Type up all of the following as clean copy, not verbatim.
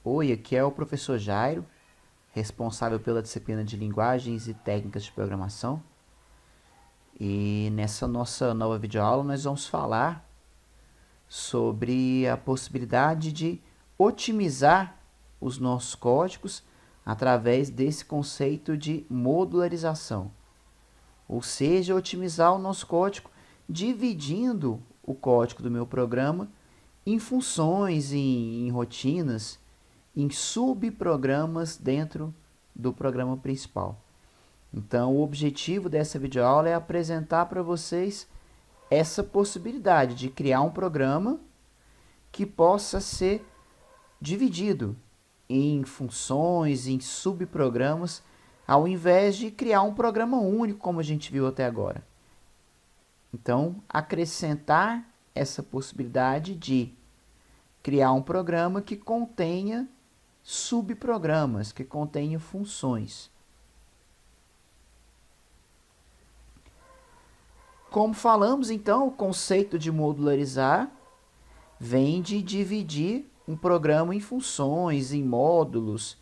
Oi, aqui é o professor Jairo, responsável pela disciplina de Linguagens e Técnicas de Programação. E nessa nossa nova videoaula nós vamos falar sobre a possibilidade de otimizar os nossos códigos através desse conceito de modularização. Ou seja, otimizar o nosso código dividindo o código do meu programa em funções, em rotinas, em subprogramas dentro do programa principal. Então, o objetivo dessa videoaula é apresentar para vocês essa possibilidade de criar um programa que possa ser dividido em funções, em subprogramas, ao invés de criar um programa único, como a gente viu até agora. Então, acrescentar essa possibilidade de criar um programa que contenha subprogramas, que contenha funções. Como falamos, então, o conceito de modularizar vem de dividir um programa em funções, em módulos,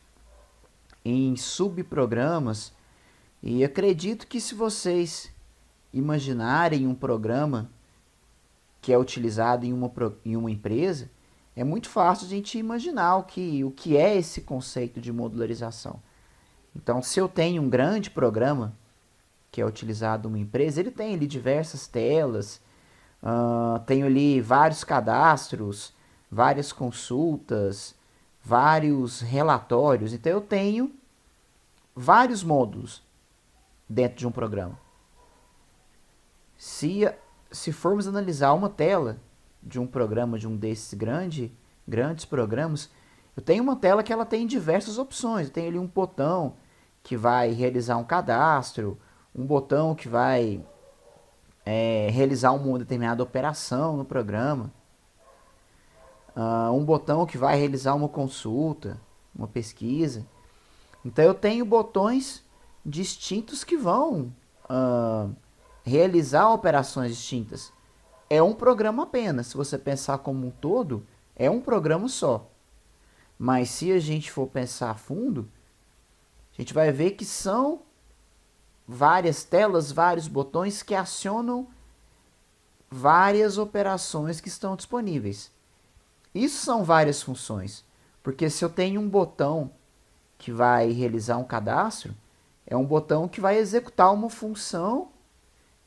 em subprogramas. E acredito que se vocês imaginarem um programa que é utilizado em uma empresa, é muito fácil a gente imaginar o que é esse conceito de modularização. Então, se eu tenho um grande programa que é utilizado em uma empresa, ele tem ali diversas telas, tenho ali vários cadastros, várias consultas, vários relatórios. Então, eu tenho vários módulos dentro de um programa. Se formos analisar uma tela de um programa, de um desses grandes programas, eu tenho uma tela que ela tem diversas opções. Eu tenho ali um botão que vai realizar um cadastro, um botão que vai realizar uma determinada operação no programa, um botão que vai realizar uma consulta, uma pesquisa. Então eu tenho botões distintos que vão realizar operações distintas. É um programa apenas. Se você pensar como um todo, é um programa só. Mas se a gente for pensar a fundo, a gente vai ver que são várias telas, vários botões que acionam várias operações que estão disponíveis. Isso são várias funções, porque se eu tenho um botão que vai realizar um cadastro, é um botão que vai executar uma função,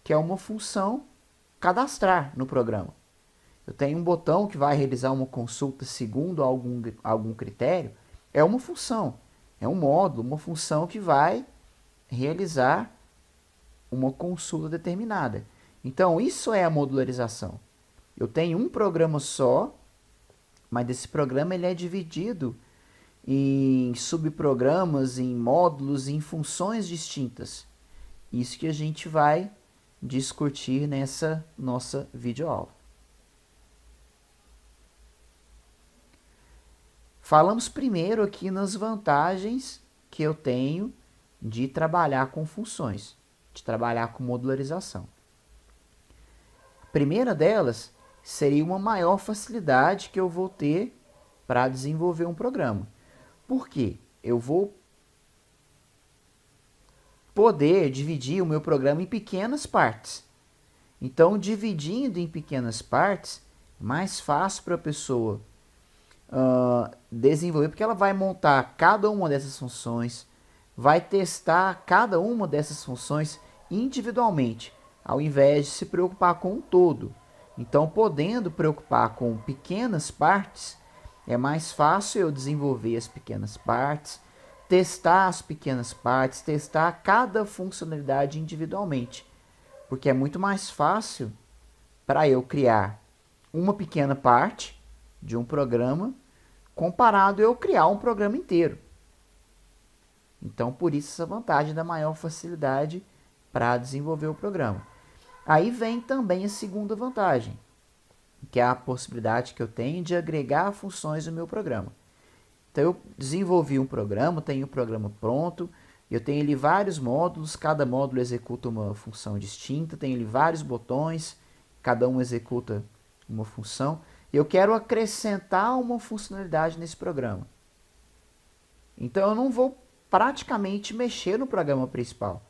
que é uma função cadastrar no programa. Eu tenho um botão que vai realizar uma consulta segundo algum critério, é uma função, é um módulo, uma função que vai realizar uma consulta determinada. Então, isso é a modularização. Eu tenho um programa só, mas esse programa ele é dividido em subprogramas, em módulos, em funções distintas. Isso que a gente vai discutir nessa nossa videoaula. Falamos primeiro aqui nas vantagens que eu tenho de trabalhar com funções, de trabalhar com modularização. A primeira delas seria uma maior facilidade que eu vou ter para desenvolver um programa. Por quê? Eu vou poder dividir o meu programa em pequenas partes. Então, dividindo em pequenas partes, é mais fácil para a pessoa desenvolver, porque ela vai montar cada uma dessas funções, vai testar cada uma dessas funções individualmente, ao invés de se preocupar com o todo. Então, podendo preocupar com pequenas partes, é mais fácil eu desenvolver as pequenas partes, testar as pequenas partes, testar cada funcionalidade individualmente. Porque é muito mais fácil para eu criar uma pequena parte de um programa comparado a eu criar um programa inteiro. Então, por isso essa vantagem da maior facilidade para desenvolver o programa. Aí vem também a segunda vantagem, que é a possibilidade que eu tenho de agregar funções no meu programa. Então, eu desenvolvi um programa, tenho o programa pronto, eu tenho ali vários módulos, cada módulo executa uma função distinta, tenho ali vários botões, cada um executa uma função. Eu quero acrescentar uma funcionalidade nesse programa. Então eu não vou praticamente mexer no programa principal.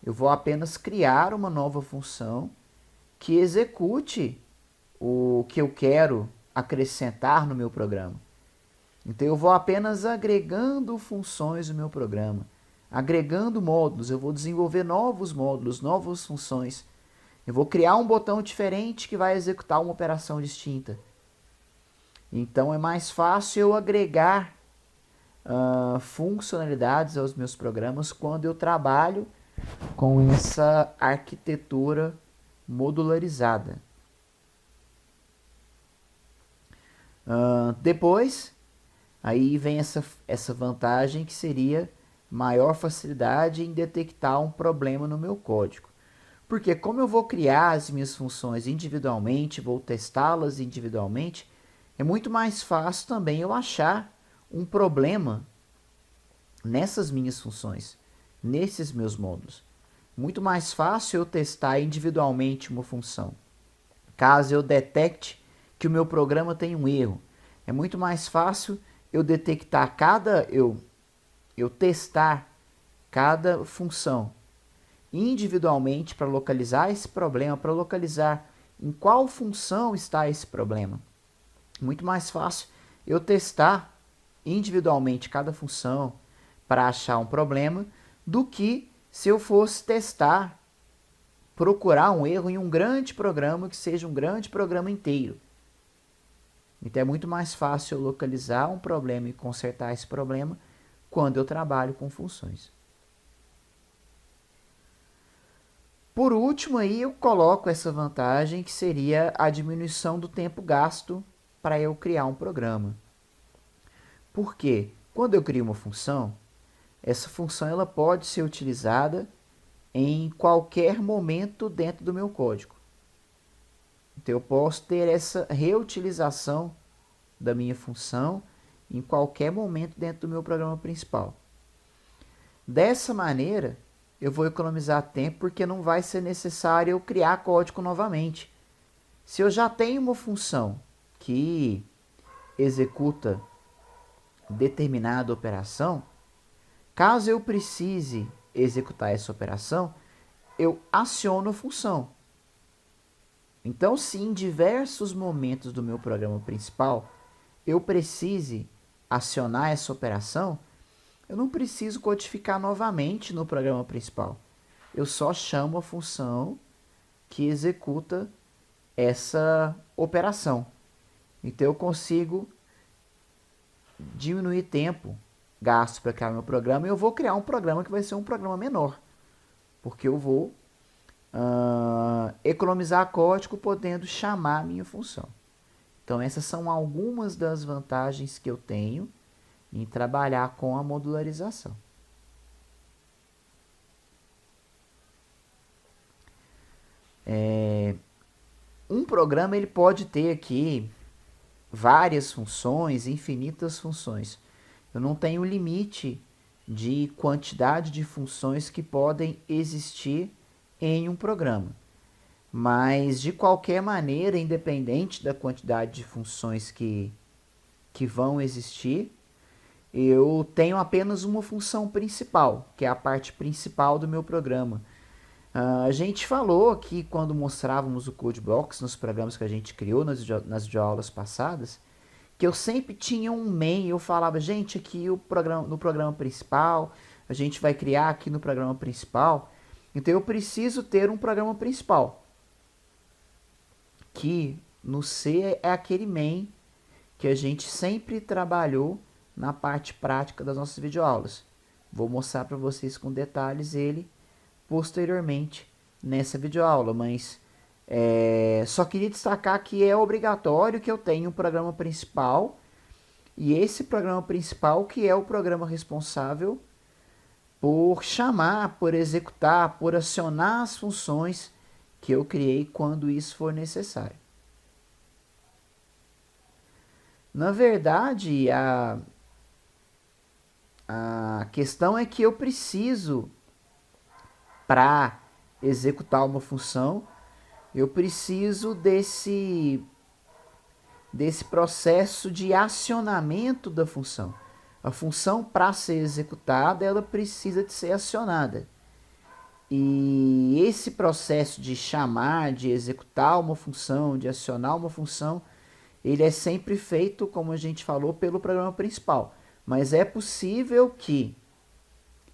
Eu vou apenas criar uma nova função que execute o que eu quero acrescentar no meu programa. Então eu vou apenas agregando funções no meu programa, agregando módulos. Eu vou desenvolver novos módulos, novas funções. Eu vou criar um botão diferente que vai executar uma operação distinta. Então é mais fácil eu agregar funcionalidades aos meus programas quando eu trabalho com essa arquitetura modularizada. Depois, aí vem essa vantagem que seria maior facilidade em detectar um problema no meu código. Porque como eu vou criar as minhas funções individualmente, vou testá-las individualmente, é muito mais fácil também eu achar um problema nessas minhas funções, nesses meus módulos. Muito mais fácil eu testar individualmente uma função. Caso eu detecte que o meu programa tem um erro, é muito mais fácil eu detectar eu testar cada função individualmente para localizar esse problema, para localizar em qual função está esse problema. Muito mais fácil eu testar individualmente cada função para achar um problema do que se eu fosse testar, procurar um erro em um grande programa que seja um grande programa inteiro. Então é muito mais fácil eu localizar um problema e consertar esse problema quando eu trabalho com funções. Por último, aí eu coloco essa vantagem que seria a diminuição do tempo gasto para eu criar um programa. Por quê? Quando eu crio uma função, essa função ela pode ser utilizada em qualquer momento dentro do meu código. Então eu posso ter essa reutilização da minha função em qualquer momento dentro do meu programa principal. Dessa maneira, eu vou economizar tempo porque não vai ser necessário eu criar código novamente. Se eu já tenho uma função que executa determinada operação, caso eu precise executar essa operação, eu aciono a função. Então, se em diversos momentos do meu programa principal eu precise acionar essa operação, eu não preciso codificar novamente no programa principal. Eu só chamo a função que executa essa operação. Então eu consigo diminuir tempo gasto para criar meu programa e eu vou criar um programa que vai ser um programa menor. Porque eu vou economizar código podendo chamar a minha função. Então essas são algumas das vantagens que eu tenho em trabalhar com a modularização. Um programa ele pode ter aqui várias funções, infinitas funções. Eu não tenho limite de quantidade de funções que podem existir em um programa. Mas, de qualquer maneira, independente da quantidade de funções que vão existir, eu tenho apenas uma função principal, que é a parte principal do meu programa. A gente falou aqui, quando mostrávamos o Code Blocks nos programas que a gente criou nas videoaulas passadas, que eu sempre tinha um main, eu falava, gente, aqui no programa principal, a gente vai criar aqui no programa principal, então eu preciso ter um programa principal, que no C é aquele main que a gente sempre trabalhou na parte prática das nossas videoaulas. Vou mostrar para vocês com detalhes ele posteriormente nessa videoaula, mas só queria destacar que é obrigatório que eu tenha um programa principal, e esse programa principal que é o programa responsável por chamar, por executar, por acionar as funções que eu criei quando isso for necessário. Na verdade, a questão é que eu preciso, para executar uma função, eu preciso desse processo de acionamento da função. A função, para ser executada, ela precisa de ser acionada. E esse processo de chamar, de executar uma função, de acionar uma função, ele é sempre feito, como a gente falou, pelo programa principal. Mas é possível que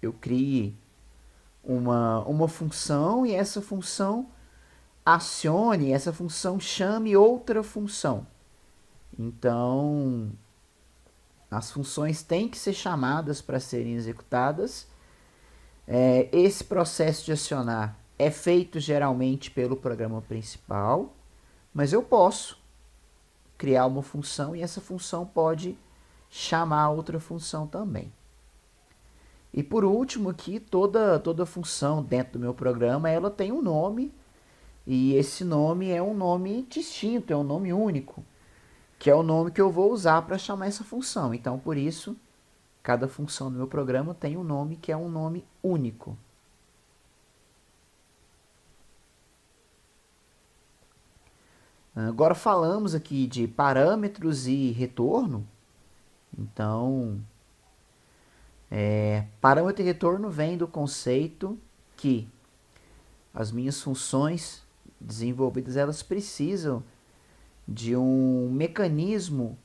eu crie uma função e essa função acione, essa função chame outra função. Então, as funções têm que ser chamadas para serem executadas. Esse processo de acionar é feito geralmente pelo programa principal, mas eu posso criar uma função e essa função pode chamar outra função também. E por último aqui, toda função dentro do meu programa, ela tem um nome, e esse nome é um nome distinto, é um nome único, que é o nome que eu vou usar para chamar essa função. Então, por isso, cada função do meu programa tem um nome que é um nome único. Agora falamos aqui de parâmetros e retorno. Então, parâmetro e retorno vem do conceito que as minhas funções desenvolvidas, elas precisam de um mecanismo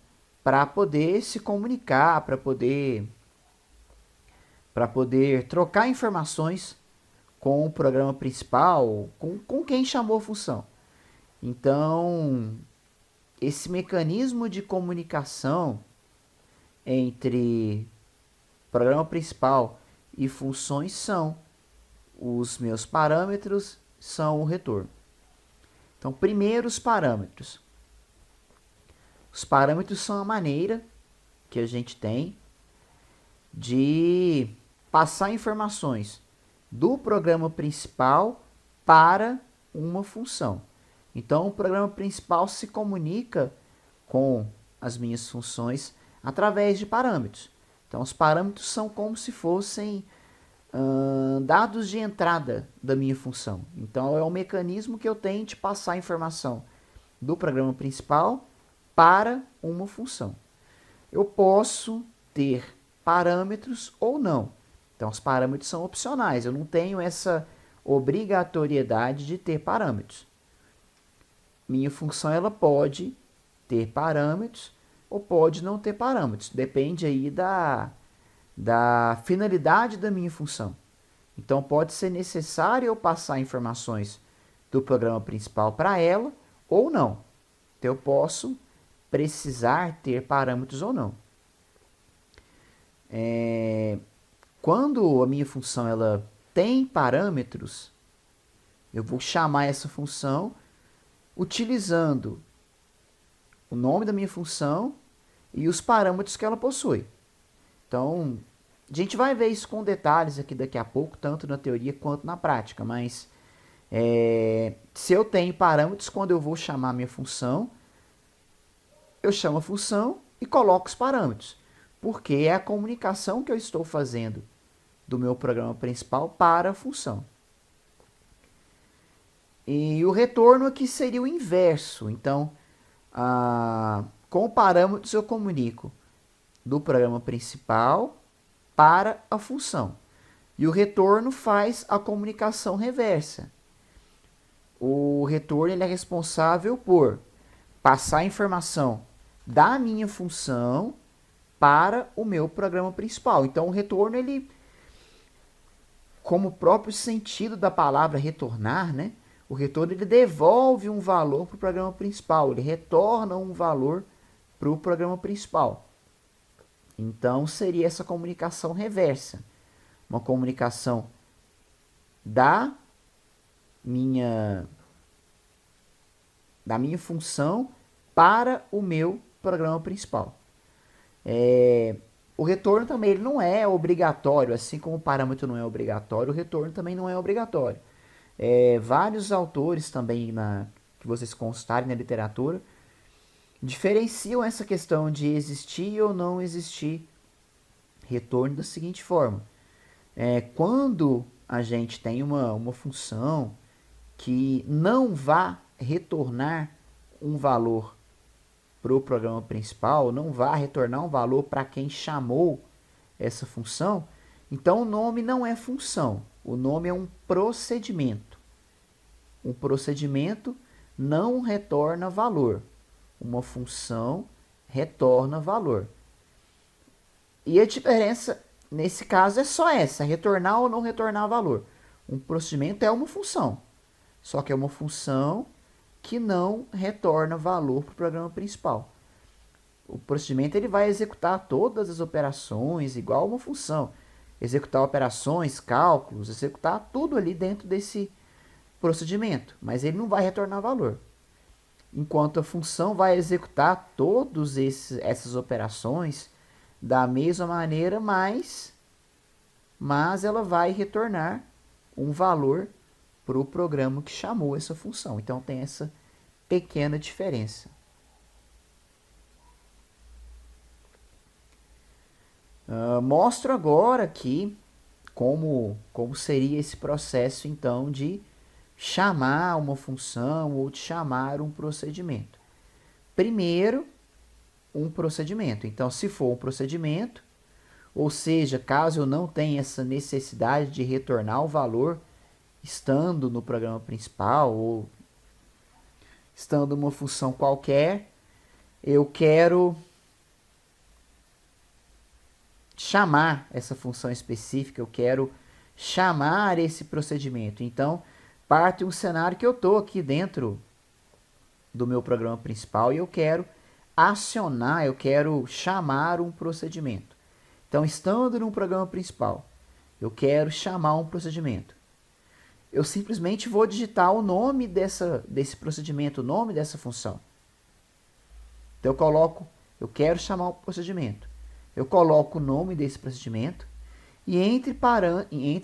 para poder se comunicar, para poder trocar informações com o programa principal, com quem chamou a função. Então, esse mecanismo de comunicação entre programa principal e funções são os meus parâmetros, são o retorno. Então, primeiro os parâmetros. Os parâmetros são a maneira que a gente tem de passar informações do programa principal para uma função. Então, o programa principal se comunica com as minhas funções através de parâmetros. Então, os parâmetros são como se fossem dados de entrada da minha função. Então, é o mecanismo que eu tenho de passar a informação do programa principal para uma função. Eu posso ter parâmetros ou não. Então, os parâmetros são opcionais. Eu não tenho essa obrigatoriedade de ter parâmetros. Minha função ela pode ter parâmetros ou pode não ter parâmetros. Depende aí da finalidade da minha função. Então, pode ser necessário eu passar informações do programa principal para ela ou não. Então, eu posso precisar ter parâmetros ou não. Quando a minha função ela tem parâmetros, eu vou chamar essa função utilizando o nome da minha função e os parâmetros que ela possui. Então, a gente vai ver isso com detalhes aqui daqui a pouco, tanto na teoria quanto na prática, mas se eu tenho parâmetros, quando eu vou chamar a minha função, eu chamo a função e coloco os parâmetros, porque é a comunicação que eu estou fazendo do meu programa principal para a função. E o retorno aqui seria o inverso. Então, com parâmetros eu comunico do programa principal para a função. E o retorno faz a comunicação reversa. O retorno ele é responsável por passar a informação da minha função para o meu programa principal. Então, o retorno, ele, como o próprio sentido da palavra retornar, né? O retorno ele devolve um valor para o programa principal, ele retorna um valor para o programa principal. Então, seria essa comunicação reversa. Uma comunicação da minha função para o meu programa principal. O retorno também ele não é obrigatório, assim como o parâmetro não é obrigatório, o retorno também não é obrigatório. Vários autores também que vocês constarem na literatura diferenciam essa questão de existir ou não existir retorno da seguinte forma. Quando a gente tem uma função que não vá retornar um valor para o programa principal, não vá retornar um valor para quem chamou essa função, então o nome não é função, o nome é um procedimento. Um procedimento não retorna valor, uma função retorna valor. E a diferença nesse caso é só essa, retornar ou não retornar valor. Um procedimento é uma função, só que é uma função que não retorna valor para o programa principal. O procedimento ele vai executar todas as operações igual uma função. Executar operações, cálculos, executar tudo ali dentro desse procedimento, mas ele não vai retornar valor. Enquanto a função vai executar todas essas operações da mesma maneira, mas ela vai retornar um valor para o programa que chamou essa função. Então tem essa pequena diferença. Mostro agora aqui como seria esse processo então de chamar uma função ou de chamar um procedimento. Primeiro, um procedimento. Então, se for um procedimento, ou seja, caso eu não tenha essa necessidade de retornar o valor estando no programa principal ou estando uma função qualquer, eu quero chamar essa função específica, eu quero chamar esse procedimento. Então, parte um cenário que eu estou aqui dentro do meu programa principal e eu quero acionar, eu quero chamar um procedimento. Então, estando no programa principal, eu quero chamar um procedimento. Eu simplesmente vou digitar o nome desse procedimento, o nome dessa função. Então, eu coloco, eu quero chamar um procedimento. Eu coloco o nome desse procedimento e entre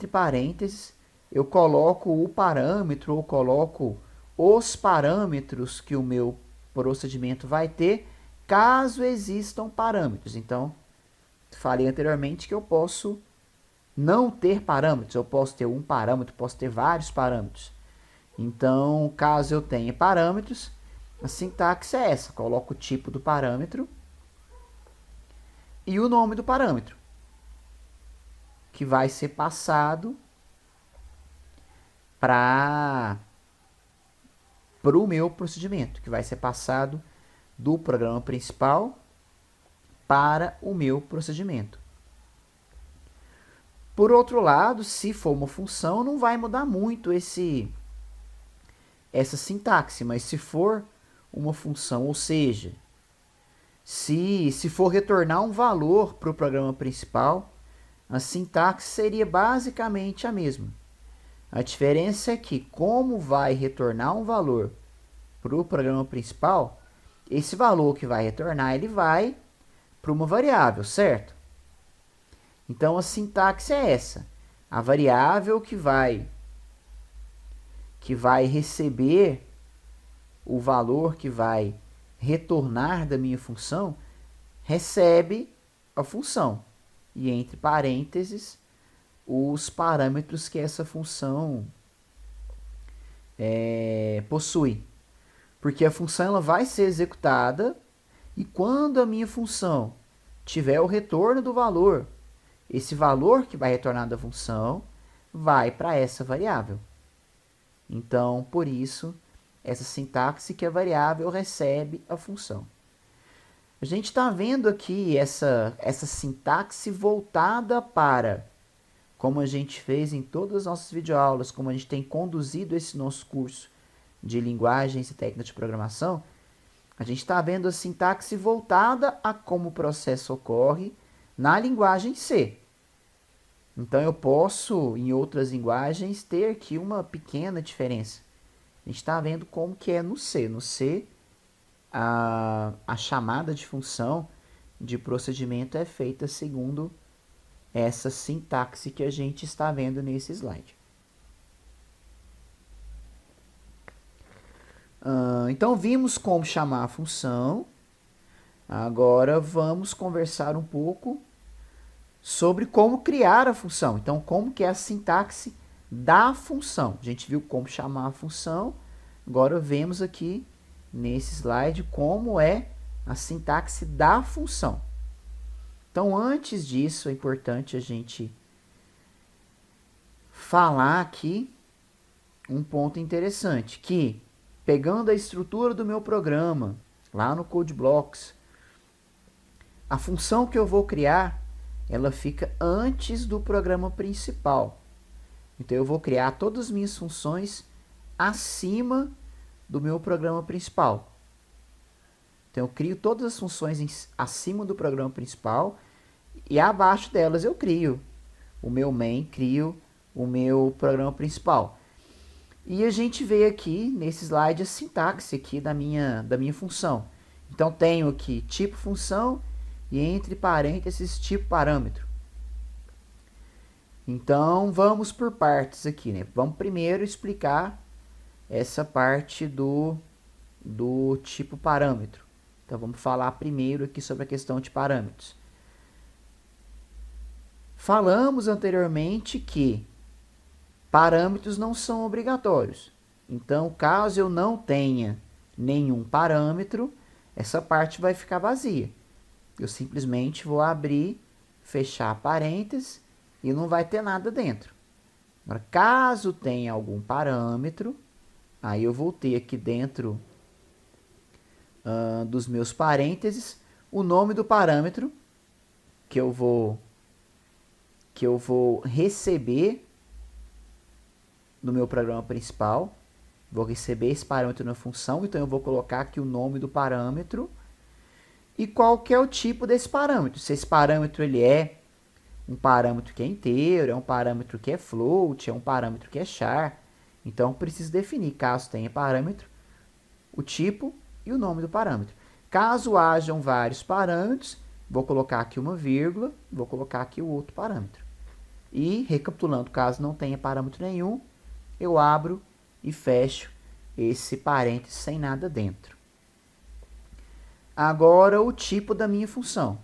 parênteses eu coloco o parâmetro ou coloco os parâmetros que o meu procedimento vai ter, caso existam parâmetros. Então, falei anteriormente que eu posso não ter parâmetros, eu posso ter um parâmetro, posso ter vários parâmetros. Então, caso eu tenha parâmetros, a sintaxe é essa, coloco o tipo do parâmetro e o nome do parâmetro, que vai ser passado para o meu procedimento, que vai ser passado do programa principal para o meu procedimento. Por outro lado, se for uma função, não vai mudar muito essa sintaxe, mas se for uma função, ou seja, se for retornar um valor para o programa principal, a sintaxe seria basicamente a mesma. A diferença é que, como vai retornar um valor para o programa principal, esse valor que vai retornar, ele vai para uma variável, certo? Então, a sintaxe é essa. A variável que vai receber o valor que vai retornar da minha função, recebe a função. E entre parênteses, os parâmetros que essa função possui. Porque a função ela vai ser executada e quando a minha função tiver o retorno do valor, esse valor que vai retornar da função vai para essa variável. Então, por isso, essa sintaxe que a variável recebe a função. A gente está vendo aqui essa sintaxe voltada para, como a gente fez em todas as nossas videoaulas, como a gente tem conduzido esse nosso curso de linguagens e técnicas de programação, a gente está vendo a sintaxe voltada a como o processo ocorre na linguagem C. Então, eu posso, em outras linguagens, ter aqui uma pequena diferença. A gente está vendo como que é no C. No C, a chamada de função de procedimento é feita segundo essa sintaxe que a gente está vendo nesse slide. Então, vimos como chamar a função. Agora, vamos conversar um pouco sobre como criar a função. Então, como que é a sintaxe da função. A gente viu como chamar a função. Agora, vemos aqui nesse slide como é a sintaxe da função. Então, antes disso, é importante a gente falar aqui um ponto interessante, que pegando a estrutura do meu programa, lá no CodeBlocks, a função que eu vou criar, ela fica antes do programa principal. Então, eu vou criar todas as minhas funções acima do meu programa principal. Então, eu crio todas as funções acima do programa principal e abaixo delas eu crio o meu main, crio o meu programa principal. E a gente vê aqui nesse slide a sintaxe aqui da minha função. Então, tenho aqui tipo função e entre parênteses tipo parâmetro. Então, vamos por partes aqui, né? Vamos primeiro explicar essa parte do tipo parâmetro. Então, vamos falar primeiro aqui sobre a questão de parâmetros. Falamos anteriormente que parâmetros não são obrigatórios. Então, caso eu não tenha nenhum parâmetro, essa parte vai ficar vazia. Eu simplesmente vou abrir, fechar parênteses e não vai ter nada dentro. Agora, caso tenha algum parâmetro, aí eu vou ter aqui dentro dos meus parênteses o nome do parâmetro que eu vou receber no meu programa principal. Vou receber esse parâmetro na função, então eu vou colocar aqui o nome do parâmetro e qual que é o tipo desse parâmetro. Se esse parâmetro ele é um parâmetro que é inteiro, é um parâmetro que é float, é um parâmetro que é char. Então, preciso definir, caso tenha parâmetro, o tipo e o nome do parâmetro. Caso hajam vários parâmetros, vou colocar aqui uma vírgula, vou colocar aqui o outro parâmetro. E, recapitulando, caso não tenha parâmetro nenhum, eu abro e fecho esse parênteses sem nada dentro. Agora, o tipo da minha função.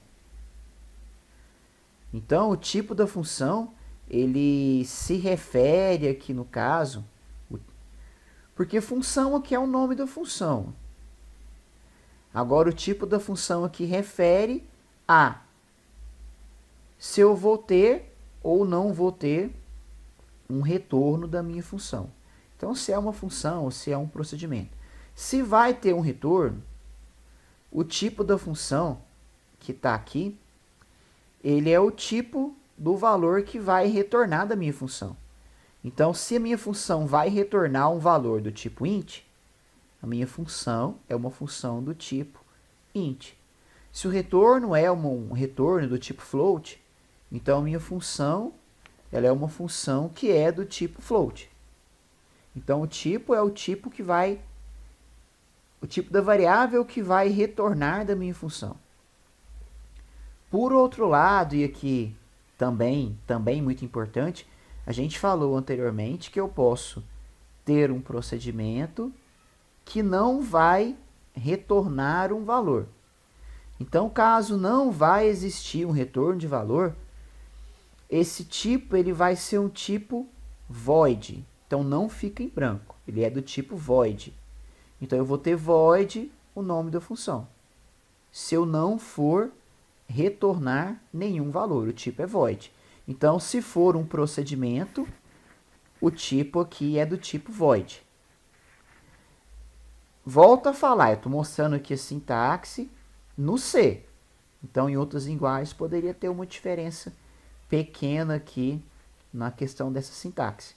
Então, o tipo da função, ele se refere aqui no caso, porque função aqui é o nome da função. Agora, o tipo da função aqui refere a se eu vou ter ou não vou ter um retorno da minha função. Então, se é uma função ou se é um procedimento. Se vai ter um retorno, o tipo da função que está aqui, ele é o tipo do valor que vai retornar da minha função. Então, se a minha função vai retornar um valor do tipo int, a minha função é uma função do tipo int. Se o retorno é um retorno do tipo float, então a minha função ela é uma função que é do tipo float. Então, o tipo é o tipo que vai, o tipo da variável que vai retornar da minha função. Por outro lado, e aqui também muito importante, a gente falou anteriormente que eu posso ter um procedimento que não vai retornar um valor. Então, caso não vai existir um retorno de valor, esse tipo ele vai ser um tipo void. Então, não fica em branco. Ele é do tipo void. Então, eu vou ter void, o nome da função. Se eu não for retornar nenhum valor, o tipo é void. Então, se for um procedimento, o tipo aqui é do tipo void. Volto a falar, eu estou mostrando aqui a sintaxe no C. Então, em outras linguagens, poderia ter uma diferença pequena aqui na questão dessa sintaxe.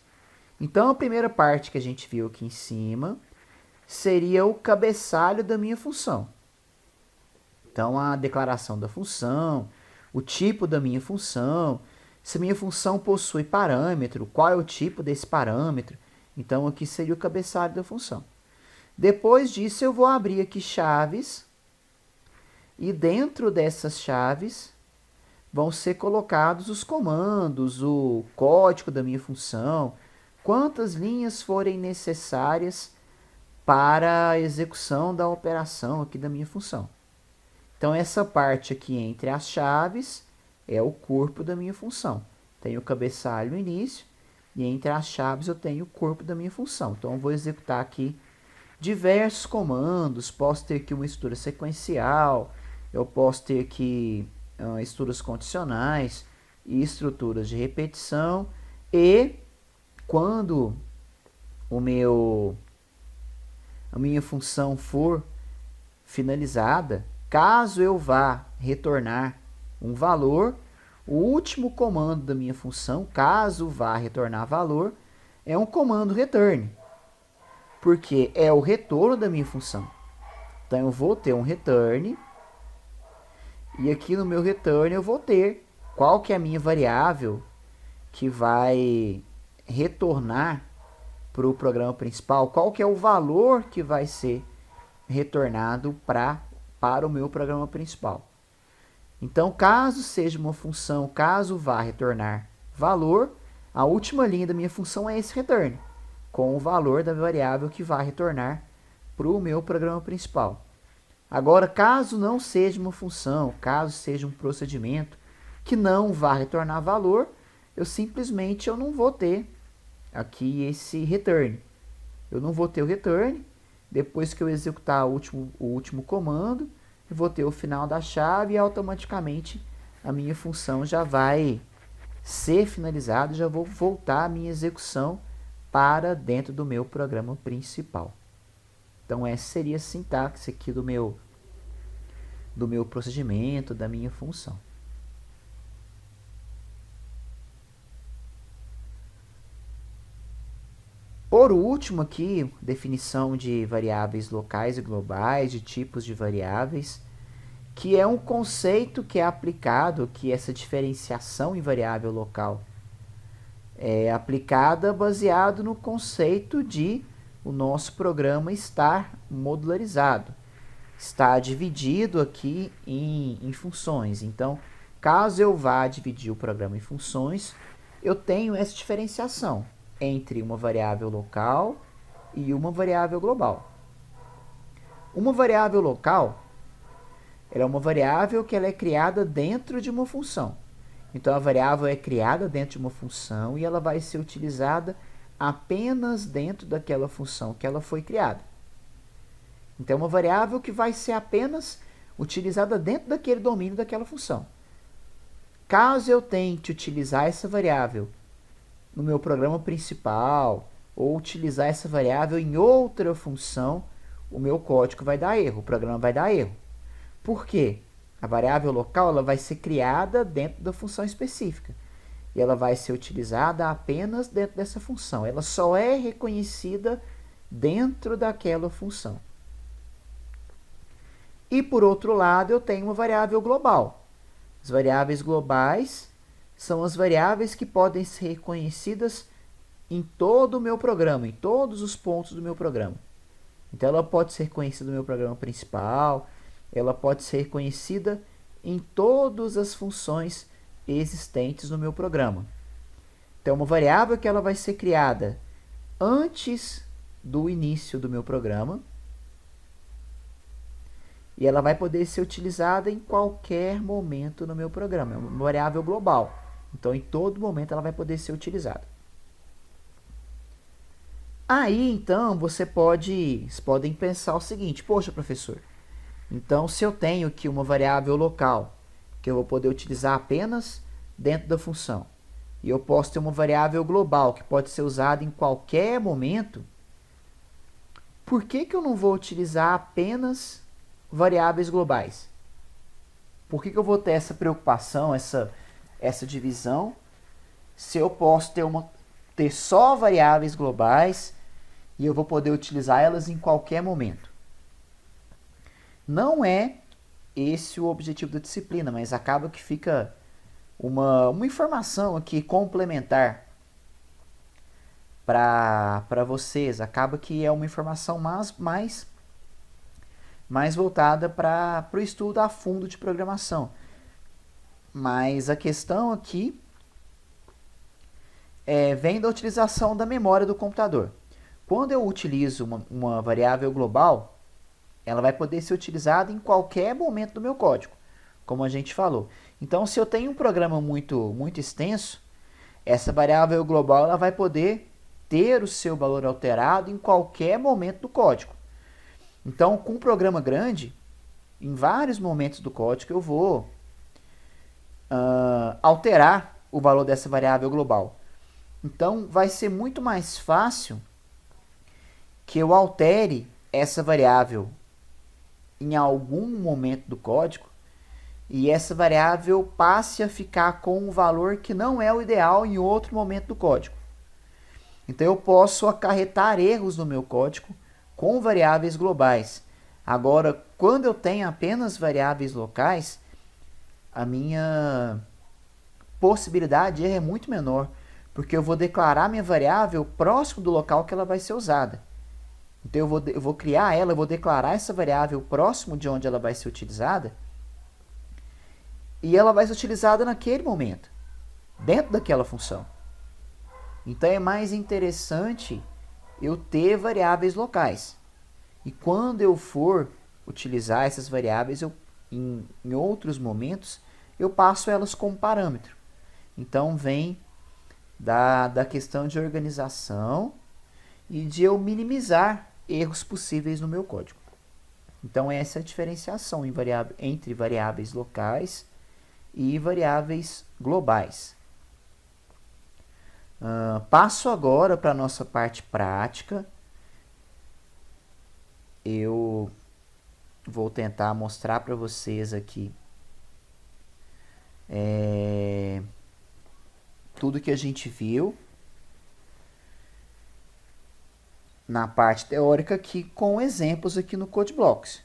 Então, a primeira parte que a gente viu aqui em cima seria o cabeçalho da minha função. Então, a declaração da função, o tipo da minha função, se a minha função possui parâmetro, qual é o tipo desse parâmetro. Então, aqui seria o cabeçalho da função. Depois disso, eu vou abrir aqui chaves e dentro dessas chaves vão ser colocados os comandos, o código da minha função, quantas linhas forem necessárias para a execução da operação aqui da minha função. Então, essa parte aqui entre as chaves é o corpo da minha função. Tenho o cabeçalho no início e entre as chaves eu tenho o corpo da minha função. Então, eu vou executar aqui diversos comandos, posso ter aqui uma estrutura sequencial, eu posso ter aqui estruturas condicionais e estruturas de repetição. E quando a minha função for finalizada, caso eu vá retornar um valor, o último comando da minha função, caso vá retornar valor, é um comando return, porque é o retorno da minha função. Então eu vou ter um return, e aqui no meu return eu vou ter qual que é a minha variável que vai retornar para o programa principal, qual que é o valor que vai ser retornado para o meu programa principal. Então, caso seja uma função, caso vá retornar valor, a última linha da minha função é esse return, com o valor da variável que vai retornar para o meu programa principal. Agora, caso não seja uma função, caso seja um procedimento que não vá retornar valor, eu simplesmente não vou ter aqui esse return. Eu não vou ter o return. Depois que eu executar o último comando, eu vou ter o final da chave e automaticamente a minha função já vai ser finalizada, já vou voltar a minha execução para dentro do meu programa principal. Então essa seria a sintaxe aqui do meu procedimento, da minha função. Por último aqui, definição de variáveis locais e globais, de tipos de variáveis, que é um conceito que é aplicado, que essa diferenciação em variável local é aplicada baseado no conceito de o nosso programa estar modularizado, está dividido aqui em funções. Então, caso eu vá dividir o programa em funções, eu tenho essa diferenciação entre uma variável local e uma variável global. Uma variável local, ela é uma variável que ela é criada dentro de uma função. Então, a variável é criada dentro de uma função e ela vai ser utilizada apenas dentro daquela função que ela foi criada. Então, é uma variável que vai ser apenas utilizada dentro daquele domínio daquela função. Caso eu tente utilizar essa variável no meu programa principal ou utilizar essa variável em outra função, o meu código vai dar erro, o programa vai dar erro. Por quê? A variável local ela vai ser criada dentro da função específica e ela vai ser utilizada apenas dentro dessa função. Ela só é reconhecida dentro daquela função. E por outro lado, eu tenho uma variável global. As variáveis globais são as variáveis que podem ser reconhecidas em todo o meu programa, em todos os pontos do meu programa. Então, ela pode ser reconhecida no meu programa principal, ela pode ser reconhecida em todas as funções existentes no meu programa. Então, uma variável que ela vai ser criada antes do início do meu programa e ela vai poder ser utilizada em qualquer momento no meu programa. É uma variável global. Então, em todo momento, ela vai poder ser utilizada. Aí, então, vocês podem pensar o seguinte: poxa, professor, então se eu tenho aqui uma variável local que eu vou poder utilizar apenas dentro da função, e eu posso ter uma variável global que pode ser usada em qualquer momento, por que eu não vou utilizar apenas variáveis globais? Por que eu vou ter essa preocupação, essa divisão, se eu posso ter só variáveis globais e eu vou poder utilizar elas em qualquer momento? Não é esse o objetivo da disciplina, mas acaba que fica uma informação aqui complementar para vocês. Acaba que é uma informação mais voltada para o estudo a fundo de programação. Mas a questão aqui vem da utilização da memória do computador. Quando eu utilizo uma variável global, ela vai poder ser utilizada em qualquer momento do meu código, como a gente falou. Então, se eu tenho um programa muito extenso, essa variável global ela vai poder ter o seu valor alterado em qualquer momento do código. Então, com um programa grande, em vários momentos do código eu vou alterar o valor dessa variável global. Então, vai ser muito mais fácil que eu altere essa variável em algum momento do código e essa variável passe a ficar com um valor que não é o ideal em outro momento do código. Então, eu posso acarretar erros no meu código com variáveis globais. Agora, quando eu tenho apenas variáveis locais, a minha possibilidade de erro é muito menor, porque eu vou declarar minha variável próximo do local que ela vai ser usada. Então, eu vou criar ela, eu vou declarar essa variável próximo de onde ela vai ser utilizada, e ela vai ser utilizada naquele momento, dentro daquela função. Então, é mais interessante eu ter variáveis locais. E quando eu for utilizar essas variáveis, em outros momentos, eu passo elas como parâmetro. Então, vem da questão de organização e de eu minimizar erros possíveis no meu código. Então, essa é a diferenciação entre variáveis locais e variáveis globais. Passo agora para a nossa parte prática. Eu vou tentar mostrar para vocês aqui tudo que a gente viu na parte teórica aqui com exemplos aqui no CodeBlocks.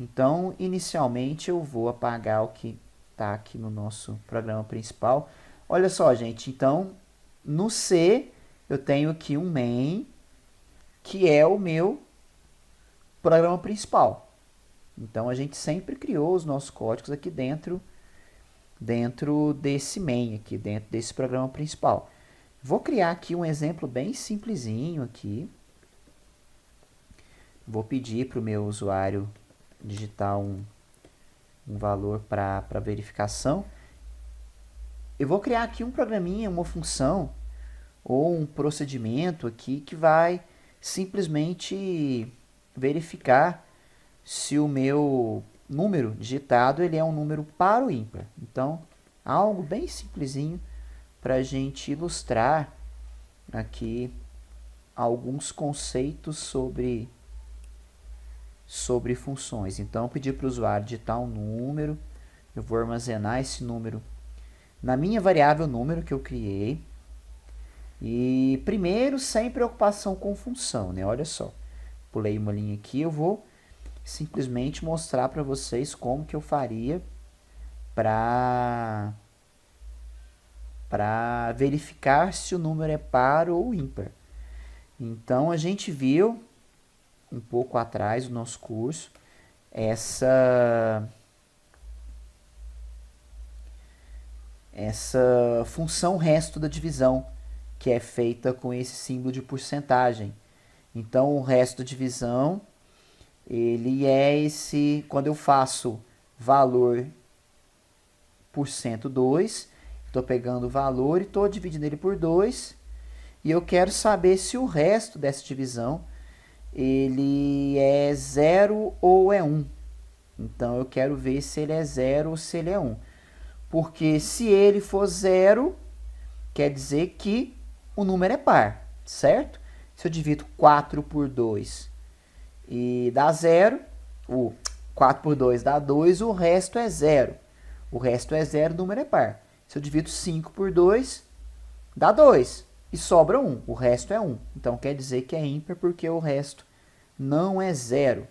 Então, inicialmente eu vou apagar o que está aqui no nosso programa principal. Olha só, gente, então no C eu tenho aqui um main, que é o meu programa principal. Então, a gente sempre criou os nossos códigos aqui dentro desse main, aqui dentro desse programa principal. Vou criar aqui um exemplo bem simplesinho aqui. Vou pedir para o meu usuário digitar um valor para verificação. Eu vou criar aqui um programinha, uma função ou um procedimento aqui que vai simplesmente verificar se o meu número digitado ele é um número par ou ímpar. Então, algo bem simplesinho para a gente ilustrar aqui alguns conceitos sobre funções. Então, pedir para o usuário digitar um número, eu vou armazenar esse número na minha variável número que eu criei. E primeiro, sem preocupação com função, né? Olha só, pulei uma linha aqui, eu vou simplesmente mostrar para vocês como que eu faria para verificar se o número é par ou ímpar. Então, a gente viu um pouco atrás do nosso curso essa função resto da divisão, que é feita com esse símbolo de porcentagem. Então, o resto da divisão, ele é esse, quando eu faço valor por 2, estou pegando o valor e estou dividindo ele por 2, e eu quero saber se o resto dessa divisão, ele é 0 ou é 1. Então, eu quero ver se ele é 0 ou se ele é 1. Porque se ele for 0, quer dizer que o número é par, certo? Se eu divido 4 por 2 e dá 0, o 4 por 2 dá 2, o resto é 0. O resto é 0, o número é par. Se eu divido 5 por 2, dá 2 e sobra 1, o resto é 1. Então, quer dizer que é ímpar porque o resto não é 0.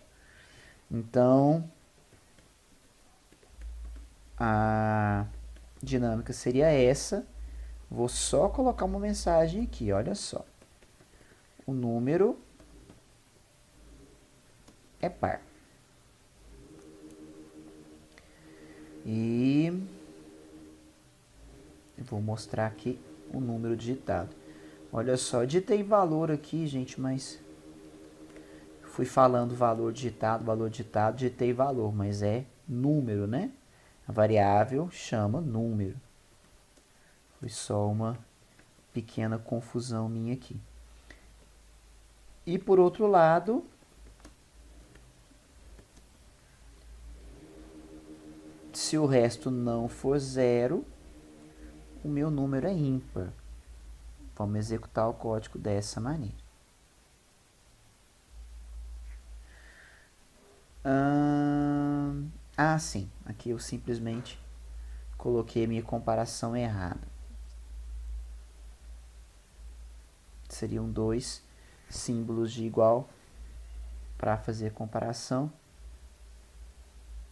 Então, a dinâmica seria essa. Vou só colocar uma mensagem aqui, olha só. O número é par. E eu vou mostrar aqui o número digitado. Olha só, digitei valor aqui, gente, mas fui falando valor digitado, digitei valor, mas é número, né? A variável chama número. Foi só uma pequena confusão minha aqui. E por outro lado, se o resto não for 0, o meu número é ímpar. Vamos executar o código dessa maneira. Sim. Aqui eu simplesmente coloquei a minha comparação errada. Seriam dois símbolos de igual para fazer a comparação.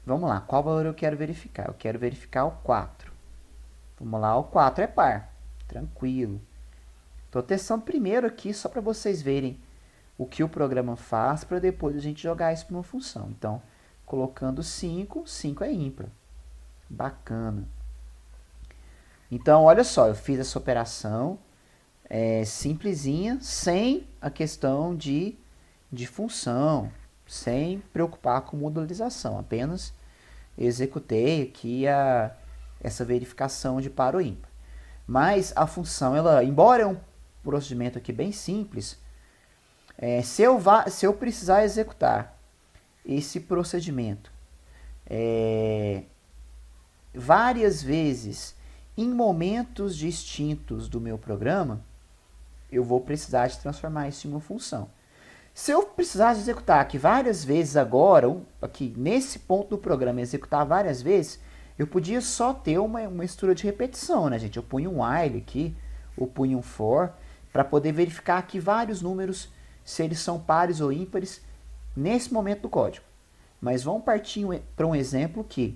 Vamos lá, qual valor eu quero verificar? Eu quero verificar o 4. Vamos lá, o 4 é par. Tranquilo. Estou testando primeiro aqui só para vocês verem o que o programa faz para depois a gente jogar isso para uma função. Então, colocando 5, 5 é ímpar. Bacana. Então, olha só, eu fiz essa operação simplesinha, sem a questão de função, sem preocupar com modularização. Apenas executei aqui essa verificação de par ou ímpar. Mas a função, embora é um procedimento aqui bem simples, se eu precisar executar esse procedimento várias vezes em momentos distintos do meu programa, eu vou precisar de transformar isso em uma função. Se eu precisasse executar aqui várias vezes agora, aqui nesse ponto do programa, executar várias vezes, eu podia só ter uma estrutura de repetição, né, gente? Eu punho um while aqui, ou punho um for, para poder verificar aqui vários números, se eles são pares ou ímpares, nesse momento do código. Mas vamos partir para um exemplo que,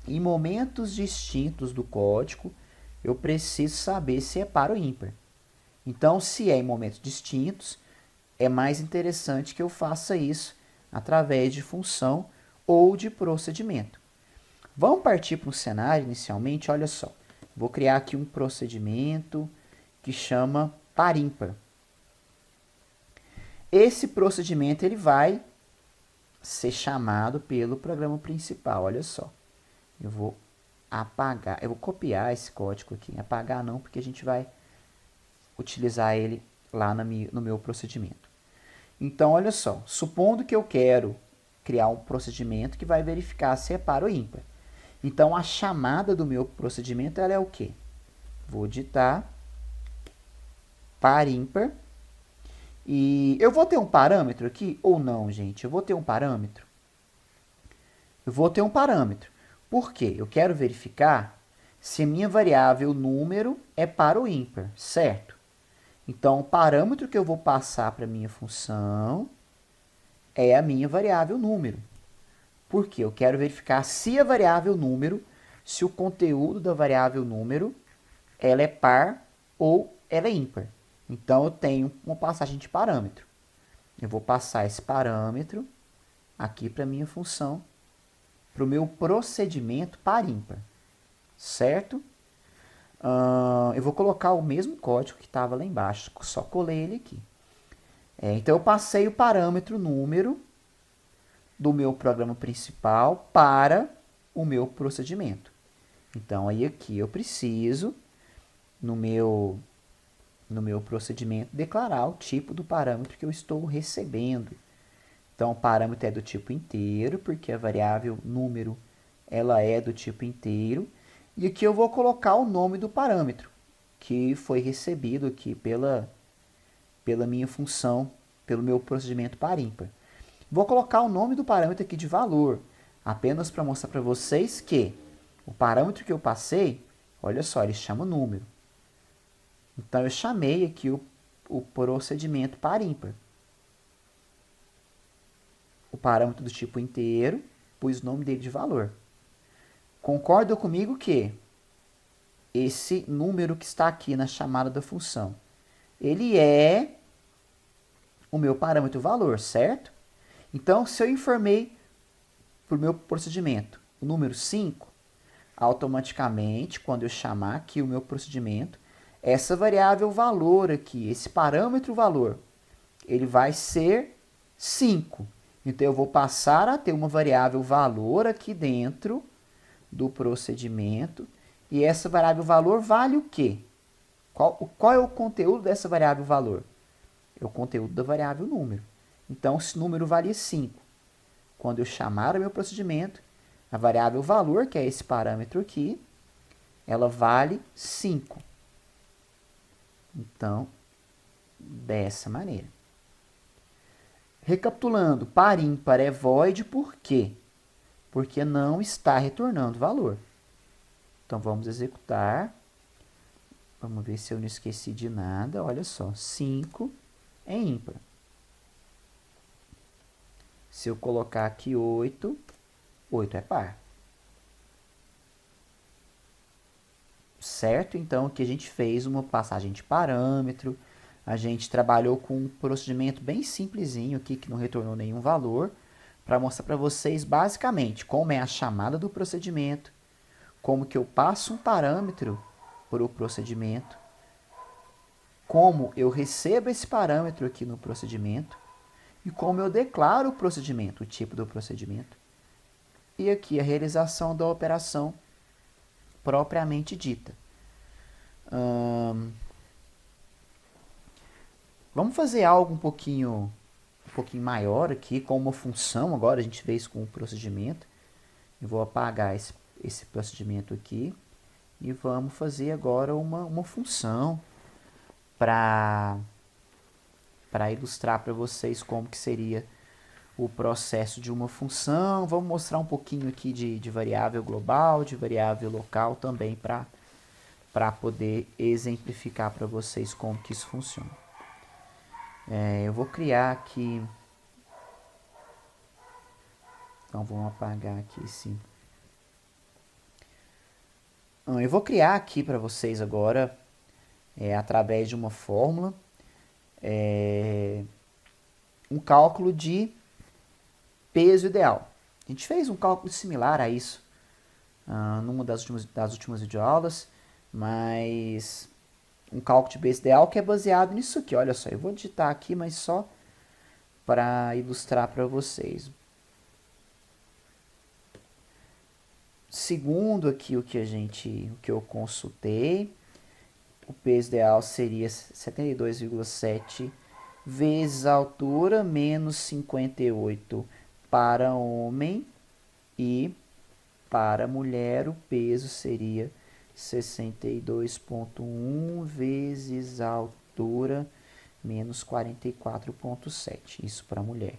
em momentos distintos do código, eu preciso saber se é par ou ímpar. Então, se é em momentos distintos, é mais interessante que eu faça isso através de função ou de procedimento. Vamos partir para um cenário inicialmente, olha só. Vou criar aqui um procedimento que chama par ímpar. Esse procedimento ele vai ser chamado pelo programa principal, olha só. Eu vou apagar, eu vou copiar esse código aqui. Apagar não, porque a gente vai utilizar ele lá no meu procedimento. Então, olha só, supondo que eu quero criar um procedimento que vai verificar se é par ou ímpar. Então, a chamada do meu procedimento ela é o quê? Vou digitar par ímpar. E eu vou ter um parâmetro aqui ou não, gente? Eu vou ter um parâmetro? Eu vou ter um parâmetro. Por quê? Eu quero verificar se a minha variável número é par ou ímpar, certo? Então, o parâmetro que eu vou passar para a minha função é a minha variável número. Por quê? Eu quero verificar se a variável número, se o conteúdo da variável número, ela é par ou ela é ímpar. Então, eu tenho uma passagem de parâmetro. Eu vou passar esse parâmetro aqui para a minha função, para o meu procedimento par ímpar, certo? Eu vou colocar o mesmo código que estava lá embaixo, só colei ele aqui. Então, eu passei o parâmetro número do meu programa principal para o meu procedimento. Então, aí aqui eu preciso, no meu procedimento, declarar o tipo do parâmetro que eu estou recebendo. Então, o parâmetro é do tipo inteiro, porque a variável número ela é do tipo inteiro. E aqui eu vou colocar o nome do parâmetro, que foi recebido aqui pela minha função, pelo meu procedimento par ímpar. Vou colocar o nome do parâmetro aqui de valor, apenas para mostrar para vocês que o parâmetro que eu passei, olha só, ele chama número. Então, eu chamei aqui o procedimento par ímpar. O parâmetro do tipo inteiro, pus o nome dele de valor. Concorda comigo que esse número que está aqui na chamada da função, ele é o meu parâmetro valor, certo? Então, se eu informei para o meu procedimento o número 5, automaticamente, quando eu chamar aqui o meu procedimento, essa variável valor aqui, esse parâmetro valor, ele vai ser 5. Então, eu vou passar a ter uma variável valor aqui dentro do procedimento. E essa variável valor vale o quê? Qual é o conteúdo dessa variável valor? É o conteúdo da variável número. Então, esse número valia 5. Quando eu chamar o meu procedimento, a variável valor, que é esse parâmetro aqui, ela vale 5. Então, dessa maneira. Recapitulando, par ímpar é void por quê? Porque não está retornando valor. Então, vamos executar. Vamos ver se eu não esqueci de nada. Olha só, 5 é ímpar. Se eu colocar aqui 8, 8 é par. Certo? Então, aqui a gente fez uma passagem de parâmetro. A gente trabalhou com um procedimento bem simplesinho aqui, que não retornou nenhum valor, para mostrar para vocês basicamente como é a chamada do procedimento, como que eu passo um parâmetro para o procedimento, como eu recebo esse parâmetro aqui no procedimento e como eu declaro o procedimento, o tipo do procedimento. E aqui a realização da operação propriamente dita. Vamos fazer algo um pouquinho maior aqui, com uma função. Agora a gente fez com o procedimento. Eu vou apagar esse procedimento aqui. E vamos fazer agora uma função para ilustrar para vocês como que seria o processo de uma função. Vamos mostrar um pouquinho aqui de variável global, de variável local também para poder exemplificar para vocês como que isso funciona. Eu vou criar aqui... Então, vamos apagar aqui sim. Eu vou criar aqui para vocês agora, através de uma fórmula, um cálculo de peso ideal. A gente fez um cálculo similar a isso numa das últimas videoaulas, mas um cálculo de peso ideal que é baseado nisso aqui. Olha só, eu vou digitar aqui, mas só para ilustrar para vocês. Segundo aqui o que eu consultei, o peso ideal seria 72,7 vezes a altura menos 58 para homem, e para mulher o peso seria 62,1 vezes a altura menos 44,7. Isso para mulher.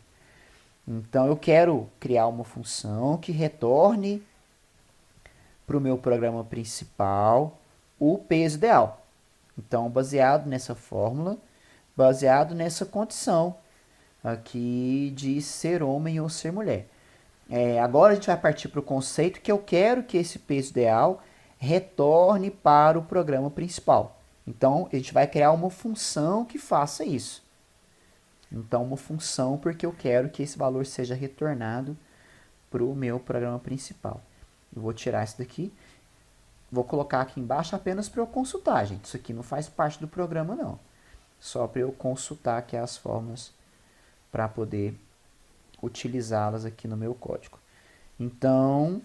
Então eu quero criar uma função que retorne para o meu programa principal o peso ideal. Então, baseado nessa fórmula, baseado nessa condição aqui de ser homem ou ser mulher. Agora a gente vai partir para o conceito que eu quero que esse peso ideal retorne para o programa principal. Então, a gente vai criar uma função que faça isso. Então, uma função porque eu quero que esse valor seja retornado para o meu programa principal. Eu vou tirar isso daqui. Vou colocar aqui embaixo apenas para eu consultar, gente. Isso aqui não faz parte do programa, não. Só para eu consultar aqui as fórmulas para poder utilizá-las aqui no meu código. Então,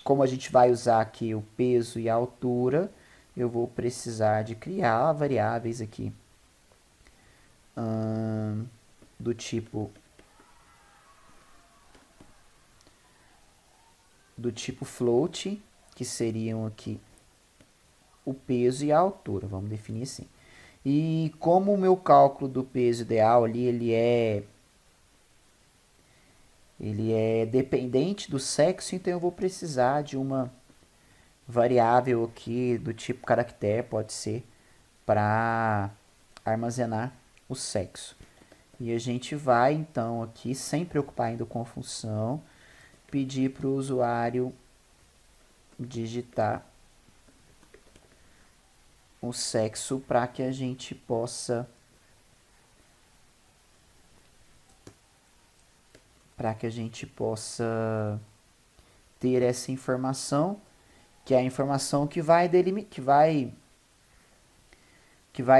como a gente vai usar aqui o peso e a altura, eu vou precisar de criar variáveis aqui do tipo float, que seriam aqui o peso e a altura, vamos definir assim. E como o meu cálculo do peso ideal ali, ele é dependente do sexo, então eu vou precisar de uma variável aqui do tipo caractere, pode ser, para armazenar o sexo. E a gente vai então aqui, sem preocupar ainda com a função, pedir para o usuário digitar o sexo para que a gente possa ter essa informação, que é a informação que vai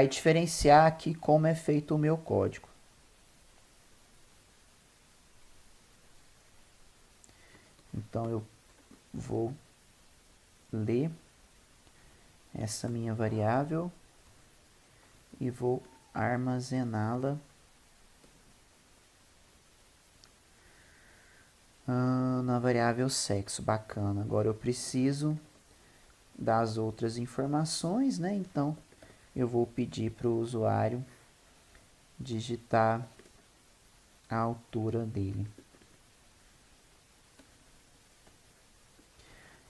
diferenciar aqui como é feito o meu código. Então eu vou ler essa minha variável e vou armazená-la na variável sexo. Bacana. Agora eu preciso das outras informações, né? Então, eu vou pedir para o usuário digitar a altura dele.